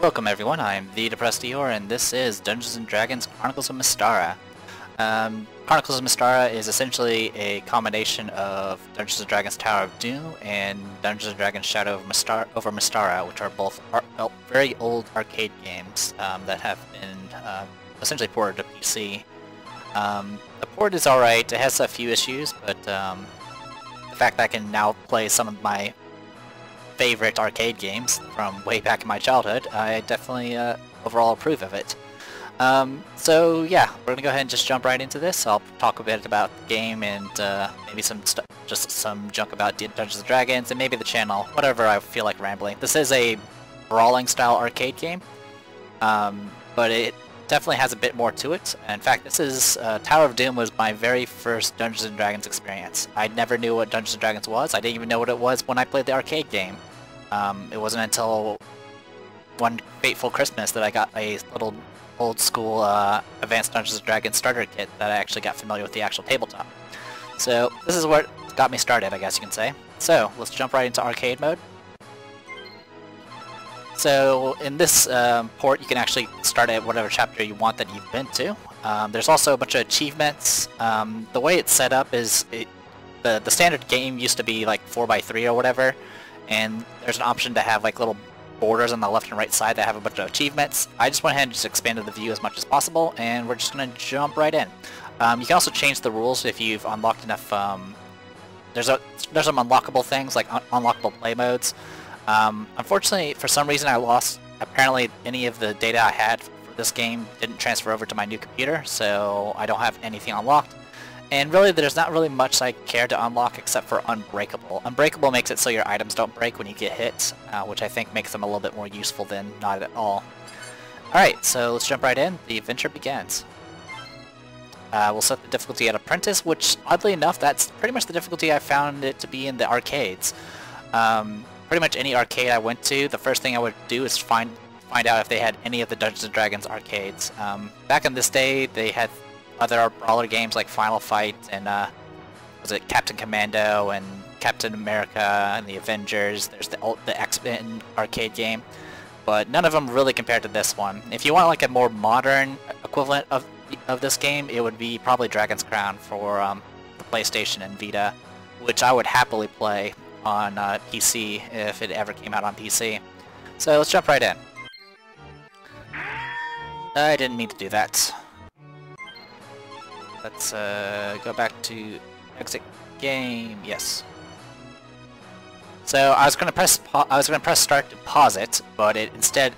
Welcome everyone, I'm the Depressed Eeyore, and this is Dungeons & Dragons Chronicles of Mystara. Chronicles of Mystara is essentially a combination of Dungeons & Dragons Tower of Doom and Dungeons & Dragons Shadow of Mystara, which are both very old arcade games that have been essentially ported to PC. The port is alright, it has a few issues, but the fact that I can now play some of my favorite arcade games from way back in my childhood, I definitely overall approve of it. So yeah, we're gonna go ahead and just jump right into this. I'll talk a bit about the game and maybe just some junk about Dungeons & Dragons and maybe the channel, whatever I feel like rambling. This is a brawling style arcade game, but it definitely has a bit more to it. In fact, this is Tower of Doom was my very first Dungeons & Dragons experience. I never knew what Dungeons & Dragons was. I didn't even know what it was when I played the arcade game. It wasn't until one fateful Christmas that I got a little old school Advanced Dungeons & Dragons starter kit that I actually got familiar with the actual tabletop. So this is what got me started, I guess you can say. So let's jump right into arcade mode. So in this port, you can actually start at whatever chapter you want that you've been to. There's also a bunch of achievements. The way it's set up is the standard game used to be like 4x3 or whatever, and there's an option to have like little borders on the left and right side that have a bunch of achievements. I just went ahead and just expanded the view as much as possible, and we're just going to jump right in. You can also change the rules if you've unlocked enough. There's some unlockable things like unlockable play modes. Unfortunately, for some reason I lost, apparently any of the data I had for this game didn't transfer over to my new computer, so I don't have anything unlocked. And really, there's not really much I care to unlock except for Unbreakable. Unbreakable makes it so your items don't break when you get hit, which I think makes them a little bit more useful than not at all. Alright, so let's jump right in. The adventure begins. We'll set the difficulty at Apprentice, which, oddly enough, that's pretty much the difficulty I found it to be in the arcades. Pretty much any arcade I went to, the first thing I would do is find out if they had any of the Dungeons & Dragons arcades. Back in this day, they had other brawler games like Final Fight and was it Captain Commando and Captain America and the Avengers. There's the X-Men arcade game, but none of them really compared to this one. If you want like a more modern equivalent of this game, it would be probably Dragon's Crown for the PlayStation and Vita, which I would happily play on PC if it ever came out on PC. So let's jump right in. I didn't mean to do that. Let's go back to exit game. Yes. So I was going to press start to pause it, but it instead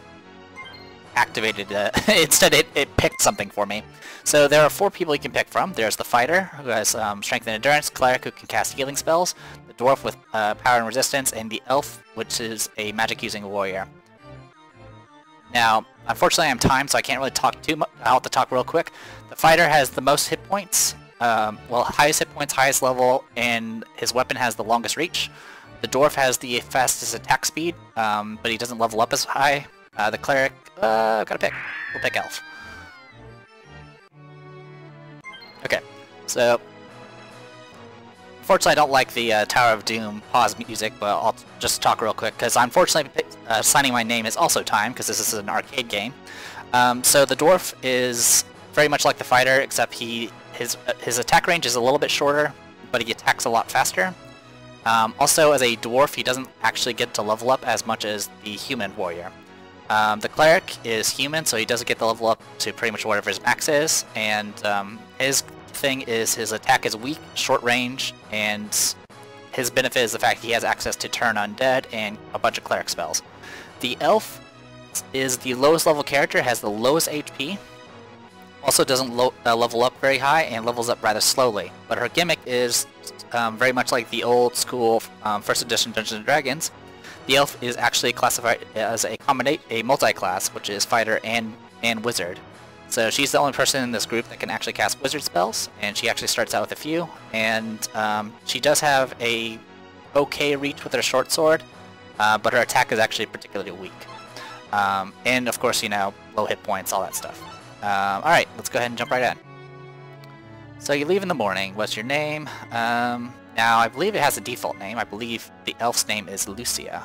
activated. It picked something for me. So there are 4 people you can pick from. There's the fighter, who has strength and endurance, cleric, who can cast healing spells, the dwarf with power and resistance, and the elf, which is a magic-using warrior. Now, unfortunately I'm timed, so I can't really talk too much. I'll have to talk real quick. The fighter has the most hit points, well, highest hit points, highest level, and his weapon has the longest reach. The dwarf has the fastest attack speed, but he doesn't level up as high. The cleric, gotta pick. We'll pick elf. Okay, so unfortunately I don't like the Tower of Doom pause music, but I'll just talk real quick, because unfortunately signing my name is also timed, because this is an arcade game. So the dwarf is very much like the fighter, except his attack range is a little bit shorter, but he attacks a lot faster. Also, as a dwarf, he doesn't actually get to level up as much as the human warrior. The cleric is human, so he doesn't get the level up to pretty much whatever his max is, and his thing is his attack is weak, short range, and his benefit is the fact he has access to turn undead and a bunch of cleric spells. The elf is the lowest level character, has the lowest HP, also doesn't level up very high, and levels up rather slowly, but her gimmick is very much like the old school first edition Dungeons & Dragons. The elf is actually classified as a multi-class, which is fighter and wizard. So she's the only person in this group that can actually cast wizard spells, and she actually starts out with a few, and she does have a okay reach with her short sword, but her attack is actually particularly weak. And of course, you know, low hit points, all that stuff. Alright, let's go ahead and jump right in. So you leave in the morning. What's your name? Now, I believe it has a default name. I believe the elf's name is Lucia.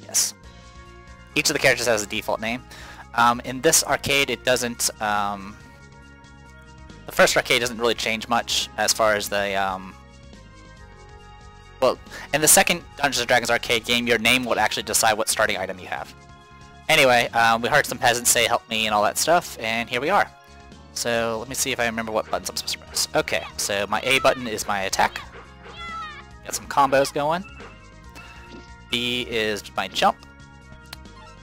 Yes. each of the characters has a default name. In this arcade, it doesn't. The first arcade doesn't really change much as far as the. Well, in the second Dungeons & Dragons arcade game, your name would actually decide what starting item you have. Anyway, we heard some peasants say help me and all that stuff, and here we are. So let me see if I remember what buttons I'm supposed to press. Okay, so my A button is my attack. Got some combos going. B is my jump.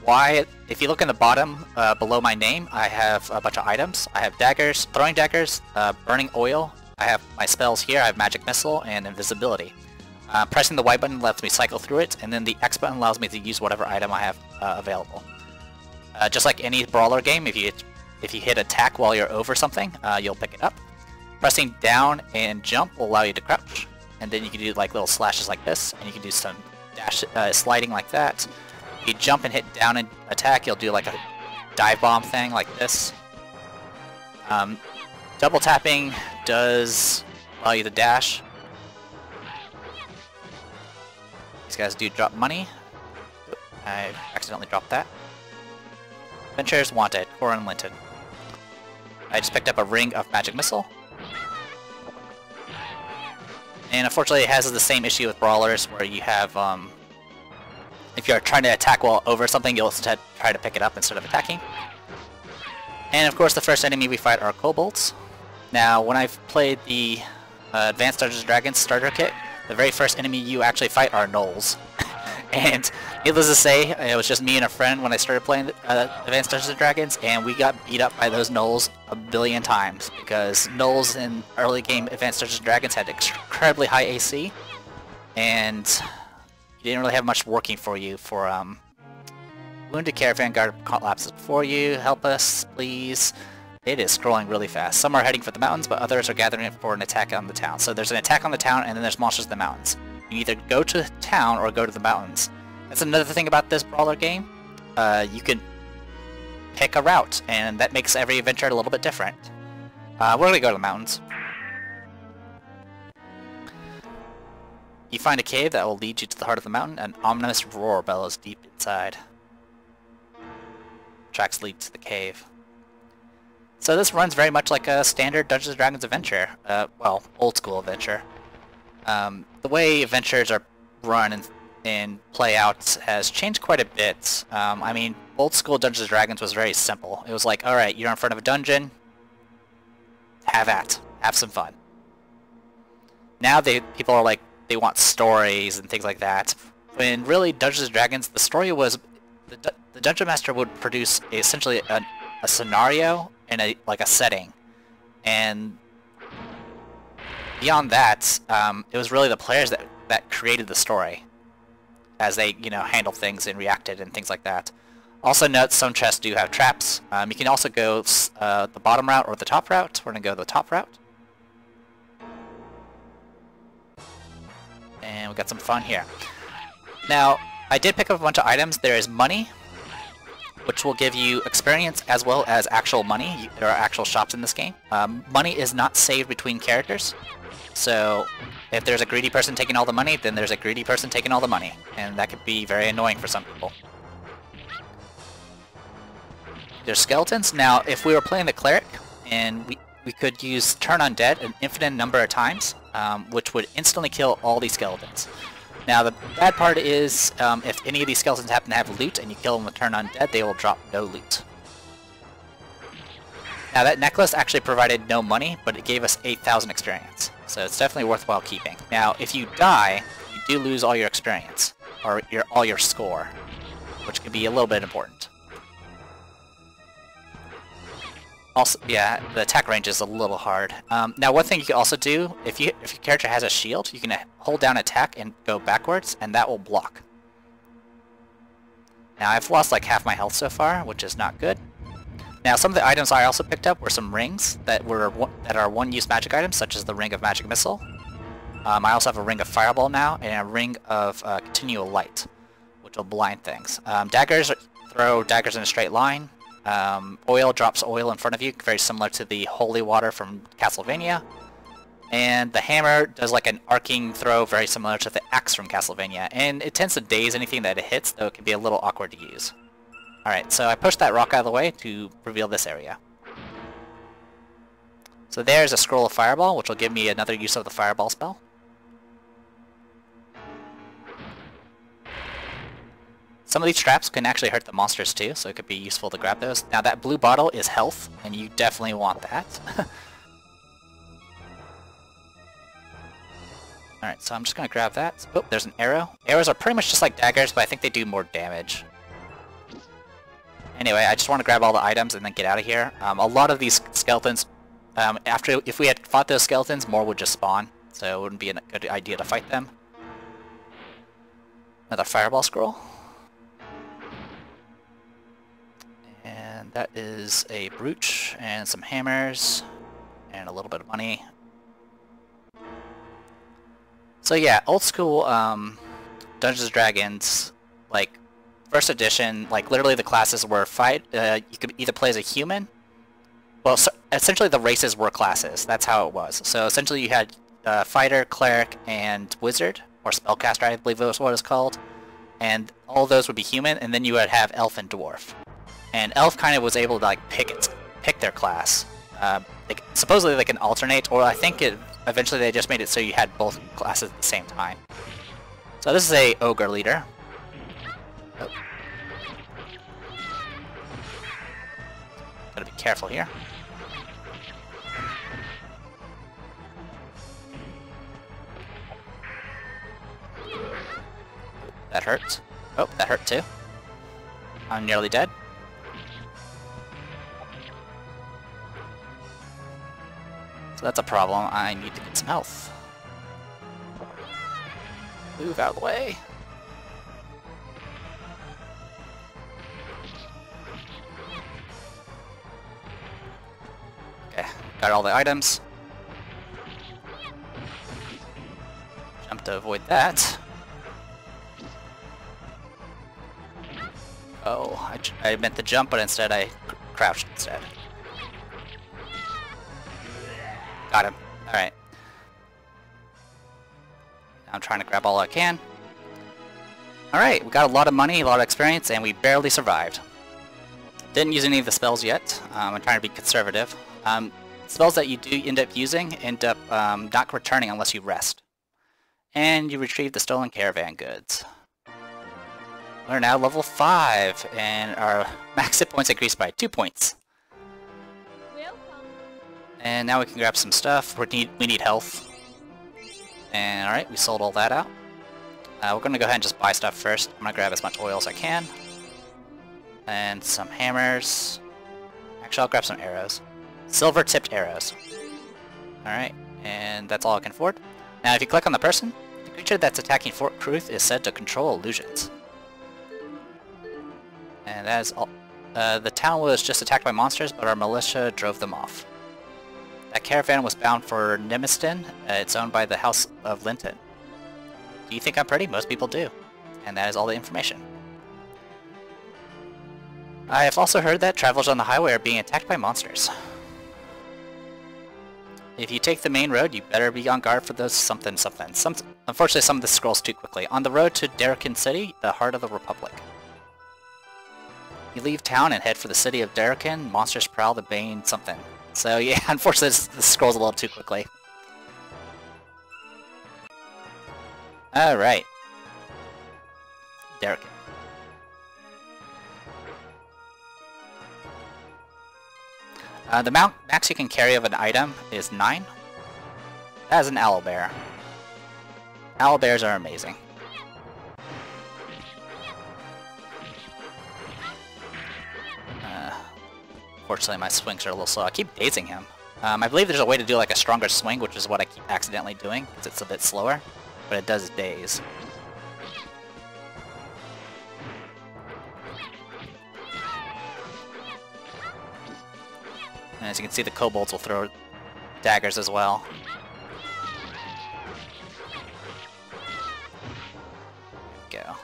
Y, if you look in the bottom below my name, I have a bunch of items. I have daggers, throwing daggers, burning oil. I have my spells here. I have magic missile and invisibility. Pressing the Y button lets me cycle through it, and then the X button allows me to use whatever item I have available. Just like any brawler game, if you hit attack while you're over something, you'll pick it up. Pressing down and jump will allow you to crouch, and then you can do like little slashes like this, and you can do some dash sliding like that. If you jump and hit down and attack, you'll do like a dive bomb thing like this. Double tapping does allow you to dash. These guys do drop money. I accidentally dropped that. Adventurers wanted, Corin Linton. I just picked up a ring of magic missile. And unfortunately it has the same issue with brawlers where you have, if you're trying to attack while over something, you'll instead try to pick it up instead of attacking. And of course the first enemy we fight are kobolds. Now when I've played the Advanced Dungeons & Dragons starter kit, the very first enemy you actually fight are gnolls. And needless to say, it was just me and a friend when I started playing Advanced Dungeons & Dragons, and we got beat up by those gnolls a billion times, because gnolls in early game Advanced Dungeons & Dragons had incredibly high AC, and you didn't really have much working for you for Wounded Caravan Guard collapses before you, help us, please. It is scrolling really fast. Some are heading for the mountains, but others are gathering for an attack on the town. So there's an attack on the town, and then there's monsters in the mountains. You either go to the town or go to the mountains. That's another thing about this brawler game. You can pick a route, and that makes every adventure a little bit different. We're going to go to the mountains. You find a cave that will lead you to the heart of the mountain. An ominous roar bellows deep inside. Tracks lead to the cave. So this runs very much like a standard Dungeons & Dragons adventure. Well, old school adventure. The way adventures are run and play out has changed quite a bit. I mean, old school Dungeons & Dragons was very simple. It was like, alright, you're in front of a dungeon, have at, have some fun. Now people are like, they want stories and things like that. When really Dungeons & Dragons, the story was, the Dungeon Master would produce essentially a scenario and a setting, and beyond that, it was really the players that created the story as they, handled things and reacted and things like that. Also note, some chests do have traps. You can also go the bottom route or the top route. We're going to go the top route. And we got some fun here. Now, I did pick up a bunch of items. There is money, which will give you experience as well as actual money. There are actual shops in this game. Money is not saved between characters. So if there's a greedy person taking all the money, then there's a greedy person taking all the money. And that could be very annoying for some people. There's skeletons. Now, if we were playing the cleric, and we could use Turn Undead an infinite number of times, which would instantly kill all these skeletons. Now, the bad part is, if any of these skeletons happen to have loot and you kill them with Turn Undead, they will drop no loot. Now, that necklace actually provided no money, but it gave us 8,000 experience. So it's definitely worthwhile keeping. Now, if you die, you do lose all your experience, or all your score, which can be a little bit important. Also, yeah, the attack range is a little hard. Now, one thing you can also do, if your character has a shield, you can hold down attack and go backwards, and that will block. Now, I've lost like half my health so far, which is not good. Now, some of the items I also picked up were some rings that are one-use magic items, such as the Ring of Magic Missile. I also have a Ring of Fireball now, and a Ring of Continual Light, which will blind things. Daggers throw daggers in a straight line. Oil drops oil in front of you, very similar to the Holy Water from Castlevania. And the hammer does like an arcing throw, very similar to the axe from Castlevania. And it tends to daze anything that it hits, though it can be a little awkward to use. Alright, so I pushed that rock out of the way to reveal this area. So there's a scroll of fireball, which will give me another use of the fireball spell. Some of these traps can actually hurt the monsters too, so it could be useful to grab those. Now that blue bottle is health, and you definitely want that. Alright, so I'm just going to grab that. Oh, there's an arrow. Arrows are pretty much just like daggers, but I think they do more damage. Anyway, I just want to grab all the items and then get out of here. A lot of these skeletons, if we had fought those skeletons, more would just spawn, so it wouldn't be a good idea to fight them. Another fireball scroll. And that is a brooch and some hammers and a little bit of money. So yeah, old school Dungeons & Dragons, like first edition, like literally the classes were you could either play as a human. Well, so essentially the races were classes. That's how it was. So essentially you had fighter, cleric, and wizard, or spellcaster, I believe was what it's called. And all those would be human, and then you would have elf and dwarf. And elf kind of was able to like pick their class. Supposedly they can alternate, or I think eventually they just made it so you had both classes at the same time. So this is a ogre leader. Oh. Gotta be careful here. That hurts. Oh, that hurt too. I'm nearly dead. So that's a problem. I need to get some health. Move out of the way. Okay, got all the items. Jump to avoid that. Oh, I meant to jump, but instead I crouched instead. Got him. Alright. I'm trying to grab all I can. Alright, we got a lot of money, a lot of experience, and we barely survived. Didn't use any of the spells yet. I'm trying to be conservative. Spells that you do end up using end up not returning unless you rest. And you retrieve the stolen caravan goods. We're now level 5, and our max hit points increased by 2 points. And now we can grab some stuff. We need health. And alright, we sold all that out. We're going to go ahead and just buy stuff first. I'm going to grab as much oil as I can. And some hammers. Actually, I'll grab some arrows. Silver-tipped arrows. Alright, and that's all I can afford. Now, if you click on the person, the creature that's attacking Fort Kruth is said to control illusions. And that is all. The town was just attacked by monsters, but our militia drove them off. That caravan was bound for Nimiston. It's owned by the House of Linton. Do you think I'm pretty? Most people do. And that is all the information. I have also heard that travelers on the highway are being attacked by monsters. If you take the main road, you better be on guard for those something. Unfortunately, some of this scrolls too quickly. On the road to Darrican City, the heart of the Republic. You leave town and head for the city of Darrican. Monsters prowl the bane something. So yeah, unfortunately this scrolls a little too quickly. Alright. Darrican. The max you can carry of an item is 9. That is an owlbear. Owlbears are amazing. Fortunately, my swings are a little slow. I keep dazing him. I believe there's a way to do like a stronger swing, which is what I keep accidentally doing, because it's a bit slower, but it does daze. And as you can see, the kobolds will throw daggers as well. There we go.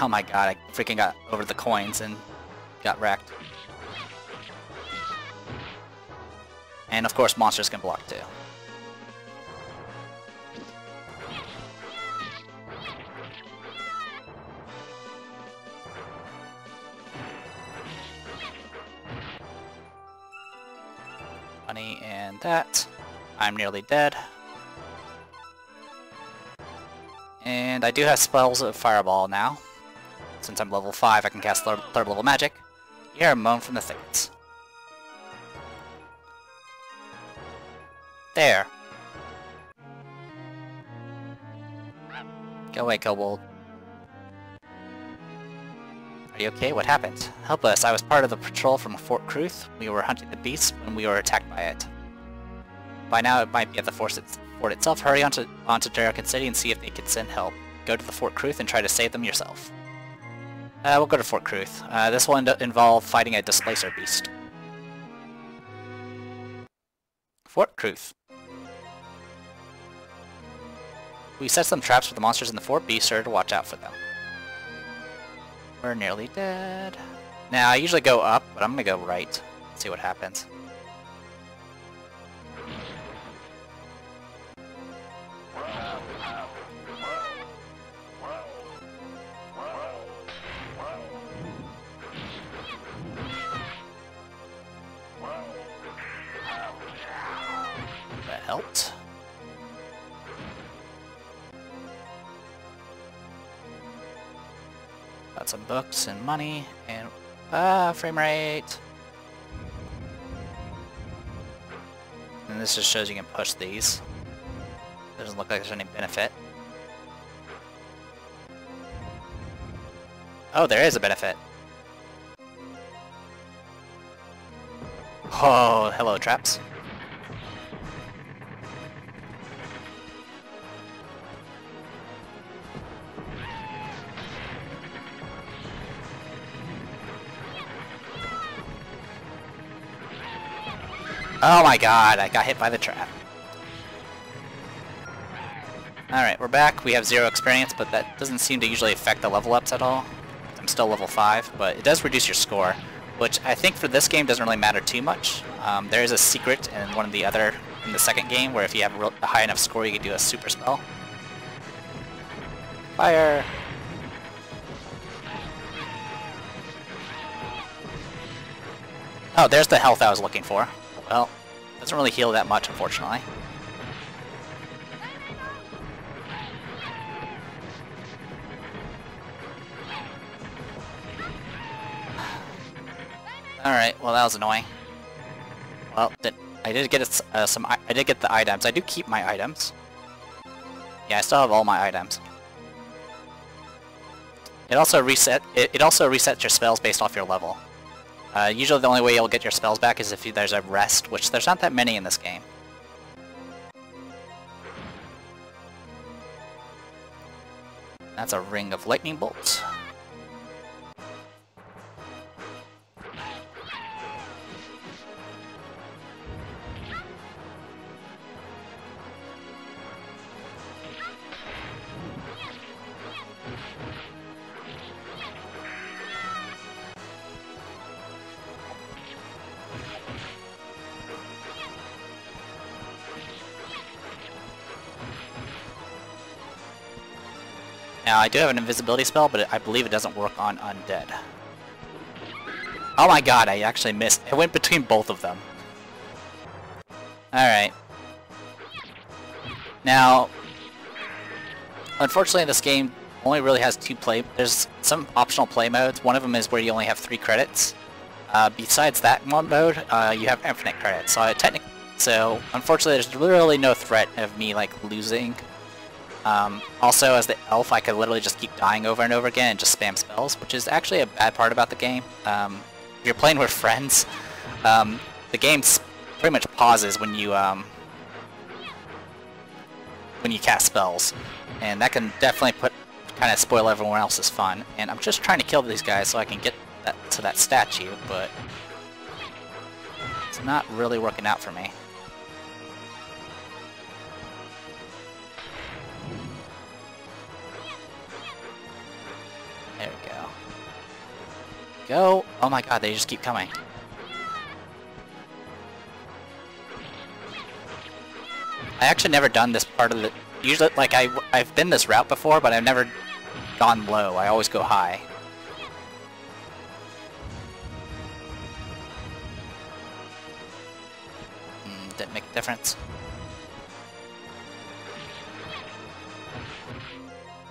Oh my god, I freaking got over the coins and got wrecked. And of course monsters can block too. Money and that. I'm nearly dead. And I do have spells of Fireball now. Since I'm level 5, I can cast third level magic. Hear a moan from the thickets. There. Go away, Kobold. Are you okay? What happened? Help us. I was part of the patrol from Fort Kruth. We were hunting the beast when we were attacked by it. By now it might be at the fort itself. Hurry onto Darken City and see if they can send help. Go to the Fort Kruth and try to save them yourself. We'll go to Fort Kruth. This will involve fighting a Displacer beast. Fort Kruth. We set some traps for the monsters in the fort. Be sure to watch out for them. We're nearly dead. Now, I usually go up, but I'm gonna go right. See what happens. That helped. Got some books and money and frame rate. And this just shows you can push these. Doesn't look like there's any benefit. Oh, there is a benefit. Oh, hello traps. Oh my god, I got hit by the trap. Alright, we're back. We have 0 experience, but that doesn't seem to usually affect the level ups at all. I'm still level 5, but it does reduce your score, which I think for this game doesn't really matter too much. There is a secret in one of the other, in the second game, where if you have a high enough score you can do a super spell. Fire! Oh, there's the health I was looking for. Well, doesn't really heal that much, unfortunately. Alright, well that was annoying. Well, I did get I did get the items. I do keep my items. Yeah, I still have all my items. It also resets your spells based off your level. Usually the only way you'll get your spells back is if there's a rest, which there's not that many in this game. That's a ring of lightning bolts. Now, I do have an invisibility spell, but I believe it doesn't work on undead. Oh my god, I actually missed. It went between both of them. Alright. Now, unfortunately this game only really has there's some optional play modes. One of them is where you only have 3 credits. Besides that one mode, you have infinite credits. So unfortunately there's really no threat of me like losing. Also, as the elf, I could literally just keep dying over and over again and just spam spells, which is actually a bad part about the game. If you're playing with friends, the game pretty much pauses when you cast spells, and that can definitely kind of spoil everyone else's fun. And I'm just trying to kill these guys so I can get to that statue, but it's not really working out for me. There Go! Oh my god, they just keep coming. I actually never done this part of the... Usually, like, I've been this route before, but I've never gone low. I always go high. Didn't make a difference.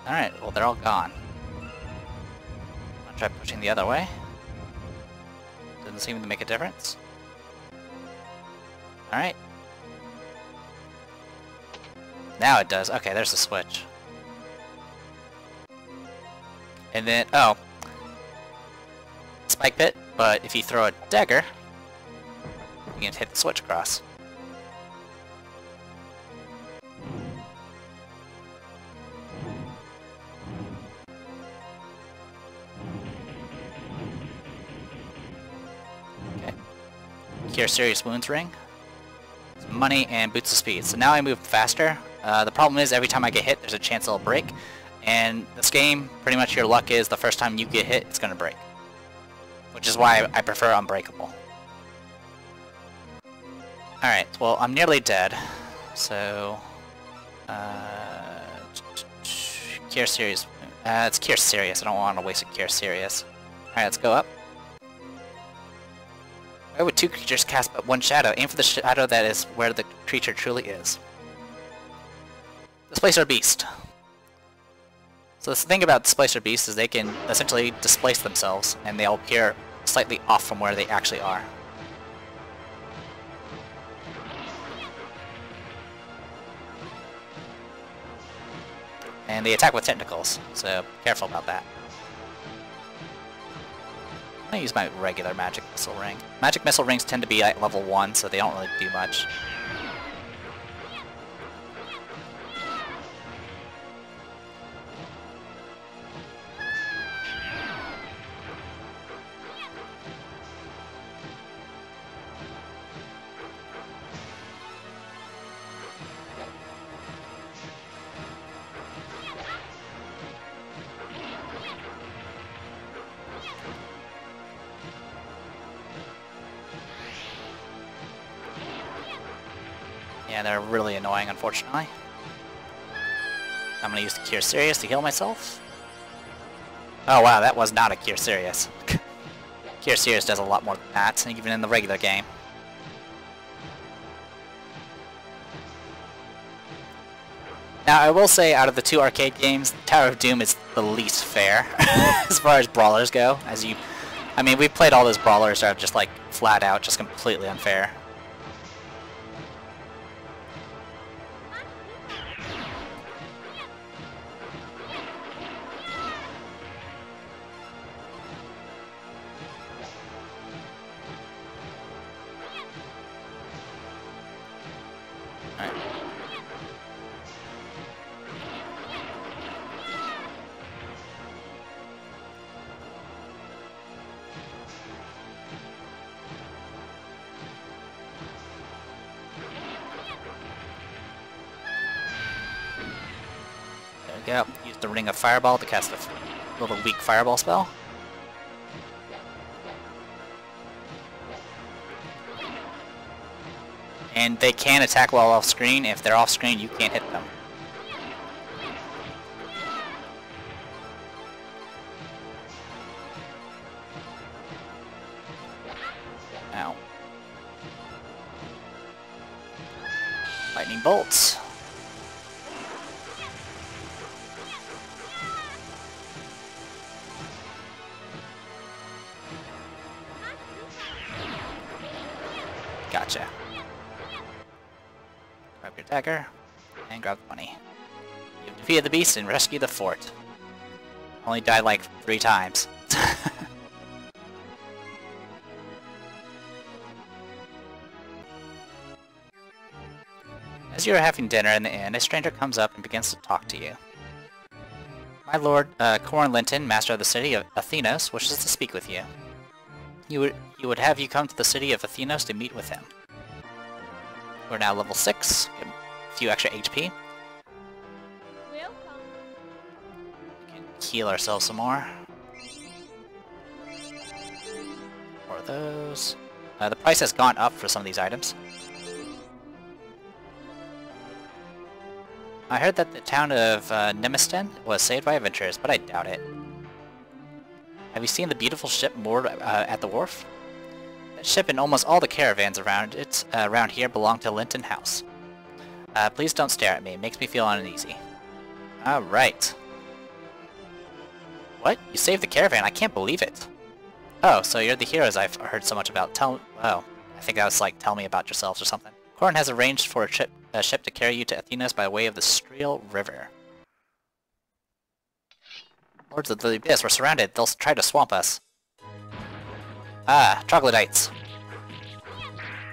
Alright, well they're all gone. I'll try pushing the other way. Doesn't seem to make a difference. Alright. Now it does. Okay, there's the switch. And then, oh. Spike pit, but if you throw a dagger, you can hit the switch across. Okay. Cure Serious Wounds Ring. Some money and Boots of Speed. So now I move faster. The problem is every time I get hit, there's a chance it'll break. And this game, pretty much your luck is the first time you get hit, it's going to break. Which is why I prefer Unbreakable. Alright, well, I'm nearly dead. So... Cure Serious. It's Cure Serious. I don't want to waste a Cure Serious. Alright, let's go up. Why would two creatures cast but one shadow? Aim for the shadow that is where the creature truly is. Displacer Beast. So the thing about Displacer Beast is they can essentially displace themselves, and they'll appear slightly off from where they actually are. And they attack with tentacles, so careful about that. I'm gonna use my regular Magic Missile Ring. Magic Missile Rings tend to be at level 1, so they don't really do much. Yeah, they're really annoying, unfortunately. I'm gonna use the Cure Serious to heal myself. Oh wow, that was not a Cure Serious. Cure Serious does a lot more than that, even in the regular game. Now, I will say, out of the two arcade games, Tower of Doom is the least fair, as far as brawlers go. I mean, we've played all those brawlers that are just like, flat out, just completely unfair. There we go. Use the Ring of Fireball to cast a little weak fireball spell. And they can attack while off screen. If they're off screen, you can't hit them. Ow. Lightning bolts. Gotcha. Grab your dagger, and grab the money. You've defeated the beast and rescued the fort. Only died like 3 times. As you are having dinner in the inn, a stranger comes up and begins to talk to you. My lord, Corrin Linton, master of the city of Athenos, wishes to speak with you. He would have you come to the city of Athenos to meet with him. We're now level 6, get a few extra HP. Welcome. We can heal ourselves some more. 4 of those. The price has gone up for some of these items. I heard that the town of Nemiston was saved by adventurers, but I doubt it. Have you seen the beautiful ship moored at the wharf? That ship and almost all the caravans around it around here belong to Linton House. Please don't stare at me, it makes me feel uneasy. Alright. What? You saved the caravan? I can't believe it. Oh, so you're the heroes I've heard so much about. Oh, I think that was like, tell me about yourselves or something. Corin has arranged for a ship to carry you to Athenas by way of the Streel River. Lords of the Abyss, we're surrounded. They'll try to swamp us. Ah, troglodytes.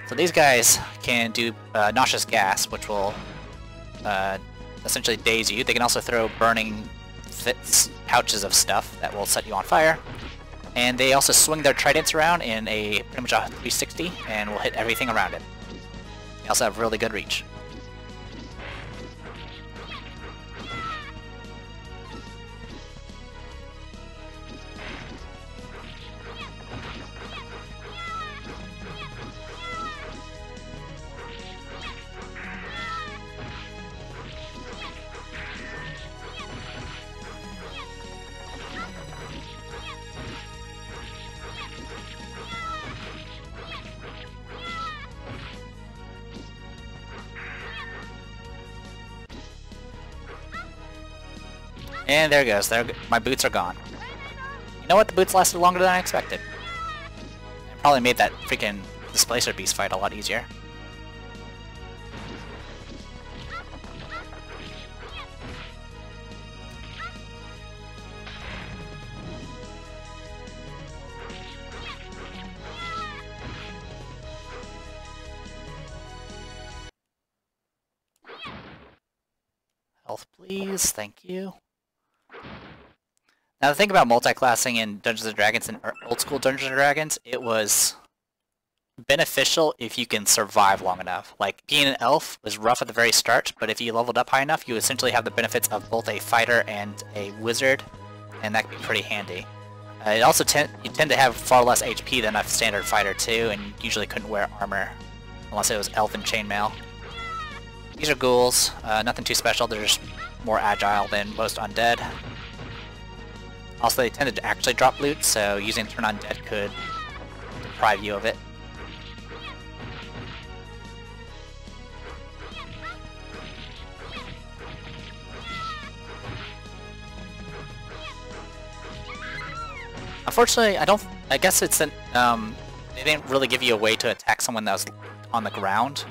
So these guys can do nauseous gas, which will essentially daze you. They can also throw burning pouches of stuff that will set you on fire. And they also swing their tridents around in a pretty much a 360 and will hit everything around it. They also have really good reach. And there it goes. My boots are gone. You know what? The boots lasted longer than I expected. It probably made that freaking Displacer Beast fight a lot easier. Health, please. Thank you. Now the thing about multi-classing in Dungeons & Dragons and old school Dungeons & Dragons, it was beneficial if you can survive long enough. Like, being an elf was rough at the very start, but if you leveled up high enough, you essentially have the benefits of both a fighter and a wizard, and that could be pretty handy. It also you tend to have far less HP than a standard fighter too, and you usually couldn't wear armor, unless it was elven chainmail. These are ghouls, nothing too special, they're just more agile than most undead. Also, they tended to actually drop loot, so using Turn Undead could deprive you of it. Unfortunately, I guess it's an, they didn't really give you a way to attack someone that was on the ground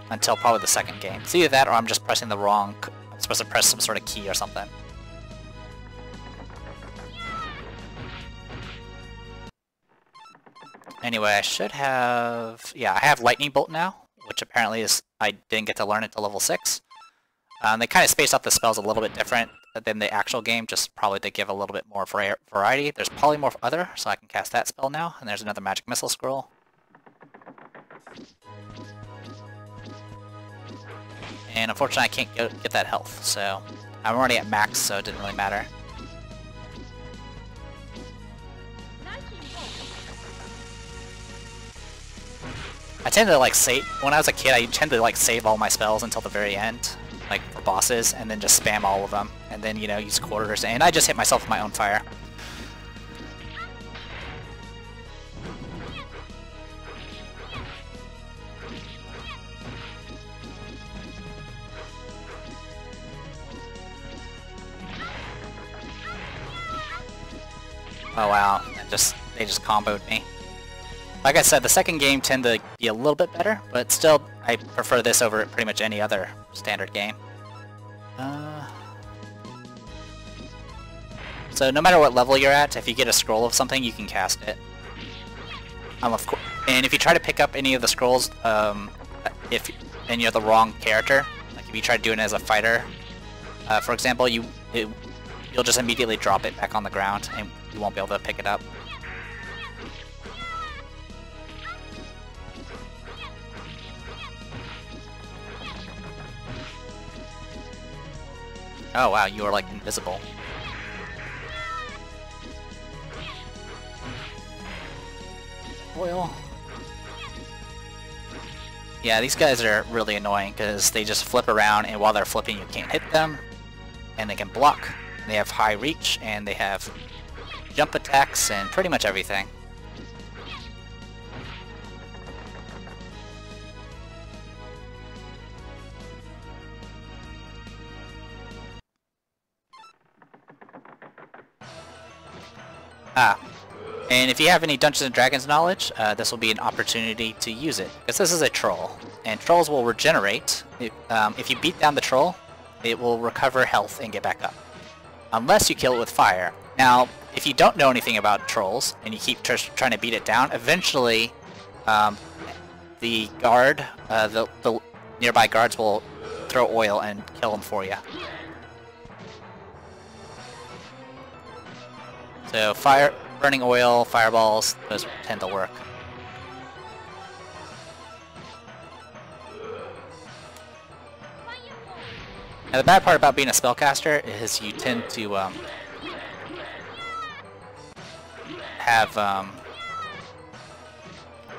until probably the second game. It's either that or I'm just pressing the wrong, I'm supposed to press some sort of key or something. Anyway, I should have... yeah, I have Lightning Bolt now, which apparently is... I didn't get to learn until level 6. They kind of space out the spells a little bit different than the actual game, just probably to give a little bit more variety. There's Polymorph Other, so I can cast that spell now, and there's another Magic Missile Scroll. And unfortunately I can't get that health, so... I'm already at max, so it didn't really matter. I tend to like save, when I was a kid I tend to like save all my spells until the very end, like for bosses, and then just spam all of them, and then, you know, use quarters, and I just hit myself with my own fire. Oh wow, they just comboed me. Like I said, the second game tended to be a little bit better, but still, I prefer this over pretty much any other standard game. So no matter what level you're at, if you get a scroll of something, you can cast it. And if you try to pick up any of the scrolls, and you're the wrong character, like if you try to do it as a fighter, for example, you'll just immediately drop it back on the ground, and you won't be able to pick it up. Oh wow, you are like invisible. Oil. Yeah, these guys are really annoying because they just flip around, and while they're flipping you can't hit them. And they can block. They have high reach, and they have jump attacks, and pretty much everything. And if you have any Dungeons & Dragons knowledge, this will be an opportunity to use it, because this is a troll, and trolls will regenerate. If you beat down the troll, it will recover health and get back up, unless you kill it with fire. Now, if you don't know anything about trolls, and you keep trying to beat it down, eventually the guard, the nearby guards will throw oil and kill them for you. So burning oil, fireballs, those tend to work. Now the bad part about being a spellcaster is you tend to have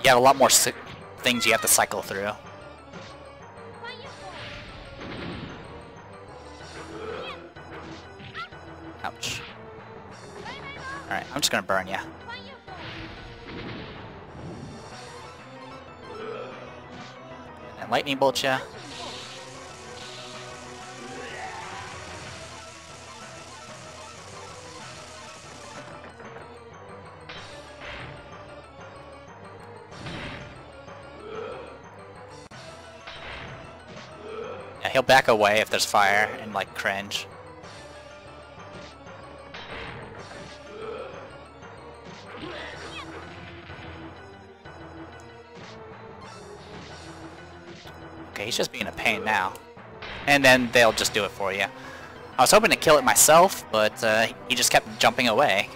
you have a lot more things you have to cycle through. Ouch. Alright, I'm just gonna burn ya. And lightning bolt ya. Yeah, he'll back away if there's fire and like cringe. Okay, he's just being a pain now. And then they'll just do it for you. I was hoping to kill it myself, but he just kept jumping away.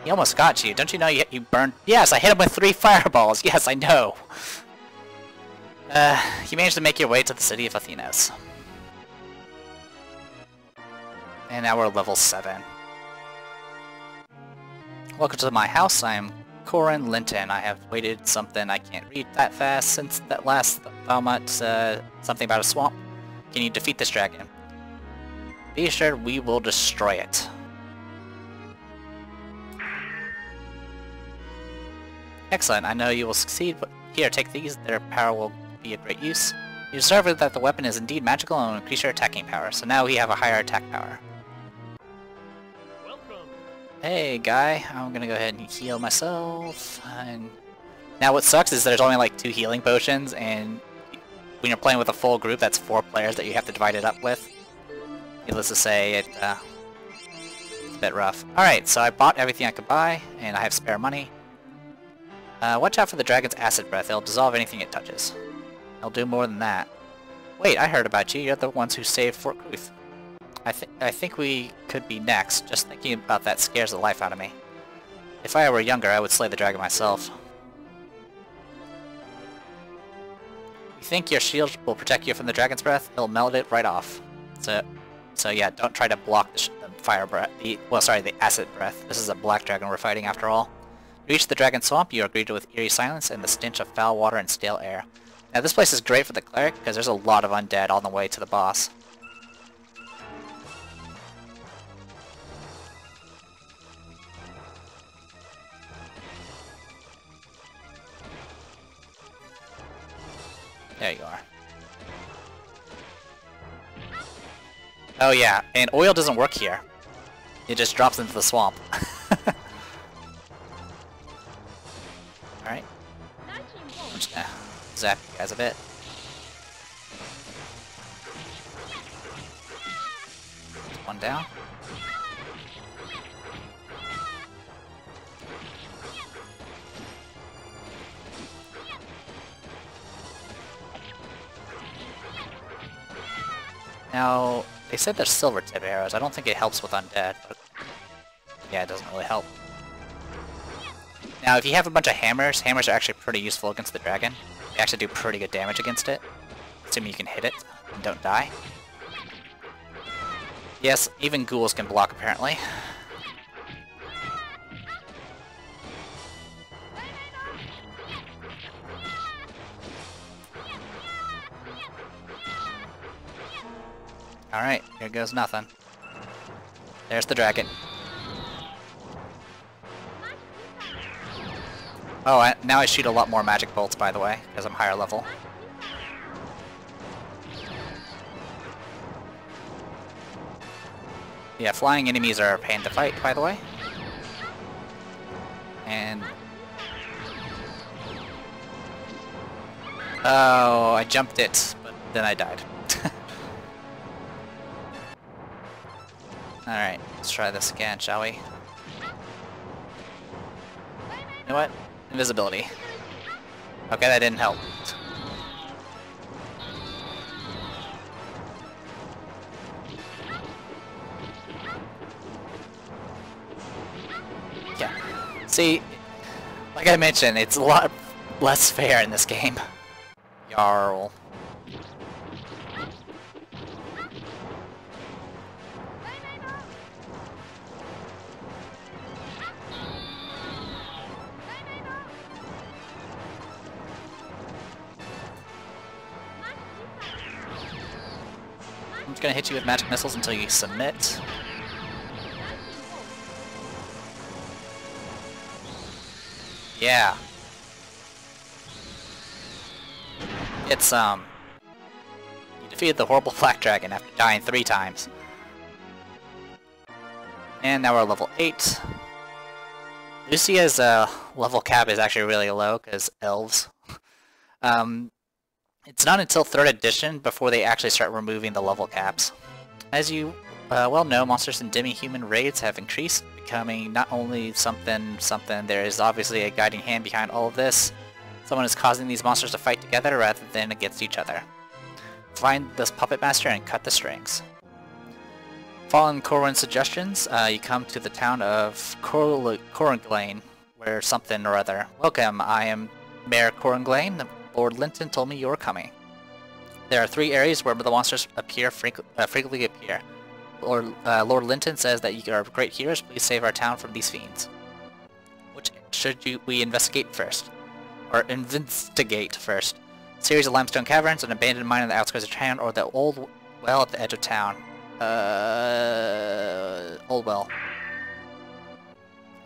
He almost got you. Don't you know you burned... Yes, I hit him with 3 fireballs. Yes, I know. You managed to make your way to the city of Athenas. And now we're level 7. Welcome to my house. I am Corin Linton. I have waited something I can't read that fast since that last Thalmut, something about a swamp. Can you defeat this dragon? Be assured we will destroy it. Excellent, I know you will succeed, but here, take these. Their power will be of great use. You discover that the weapon is indeed magical and will increase your attacking power, so now we have a higher attack power. Hey guy, I'm gonna go ahead and heal myself. And now what sucks is there's only like 2 healing potions, and when you're playing with a full group, that's 4 players that you have to divide it up with. Needless to say, it's a bit rough. Alright, so I bought everything I could buy, and I have spare money. Watch out for the dragon's acid breath. It'll dissolve anything it touches. It'll do more than that. Wait, I heard about you. You're the ones who saved Fort Kruth. I think we could be next. Just thinking about that scares the life out of me. If I were younger, I would slay the dragon myself. You think your shield will protect you from the dragon's breath? It'll melt it right off. So yeah, don't try to block the fire breath. The acid breath. This is a black dragon we're fighting after all. To reach the dragon swamp, you are greeted with eerie silence and the stench of foul water and stale air. Now this place is great for the cleric because there's a lot of undead on the way to the boss. There you are. Oh yeah, and oil doesn't work here. It just drops into the swamp. Alright. I'm just gonna zap you guys a bit. One down. Now, they said they're silver tip arrows. I don't think it helps with undead, but yeah, it doesn't really help. Now, if you have a bunch of hammers, hammers are actually pretty useful against the dragon. They actually do pretty good damage against it, assuming you can hit it and don't die. Yes, even ghouls can block apparently. Alright, here goes nothing. There's the dragon. Oh, now I shoot a lot more magic bolts, by the way, because I'm higher level. Yeah, flying enemies are a pain to fight, by the way. And... oh, I jumped it, but then I died. Alright, let's try this again, shall we? You know what? Invisibility. Okay, that didn't help. Yeah. See, like I mentioned, it's a lot less fair in this game. Yarl. I'm just gonna hit you with magic missiles until you submit. Yeah. It's, you defeated the horrible black dragon after dying 3 times. And now we're level 8. Lucia's level cap is actually really low, because elves. It's not until 3rd edition before they actually start removing the level caps. As you well know, monsters and demi-human raids have increased, becoming not only something, there is obviously a guiding hand behind all of this. Someone is causing these monsters to fight together rather than against each other. Find this puppet master and cut the strings. Following Corwin's suggestions, you come to the town of Corunglain, where something or other. Welcome, I am Mayor Corunglain. Lord Linton told me you were coming. There are 3 areas where the monsters frequently appear. Lord Linton says that you are great heroes. Please save our town from these fiends. Which should we investigate first? Or investigate first? A series of limestone caverns, an abandoned mine on the outskirts of town, or the old well at the edge of town. Old well.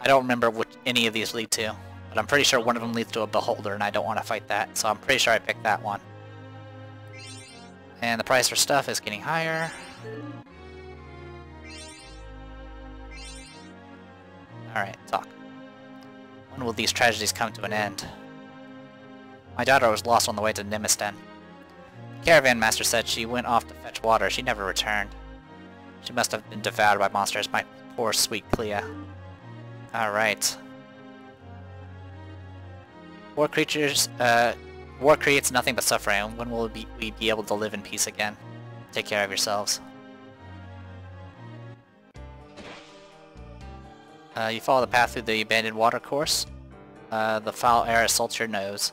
I don't remember which any of these lead to. But I'm pretty sure one of them leads to a beholder, and I don't want to fight that, so I'm pretty sure I picked that one. And the price for stuff is getting higher. Alright, talk. When will these tragedies come to an end? My daughter was lost on the way to Nimisten. The caravan master said she went off to fetch water. She never returned. She must have been devoured by monsters, my poor sweet Clea. Alright. War creatures, war creates nothing but suffering. When will we be able to live in peace again? Take care of yourselves. You follow the path through the abandoned water course. The foul air assaults your nose.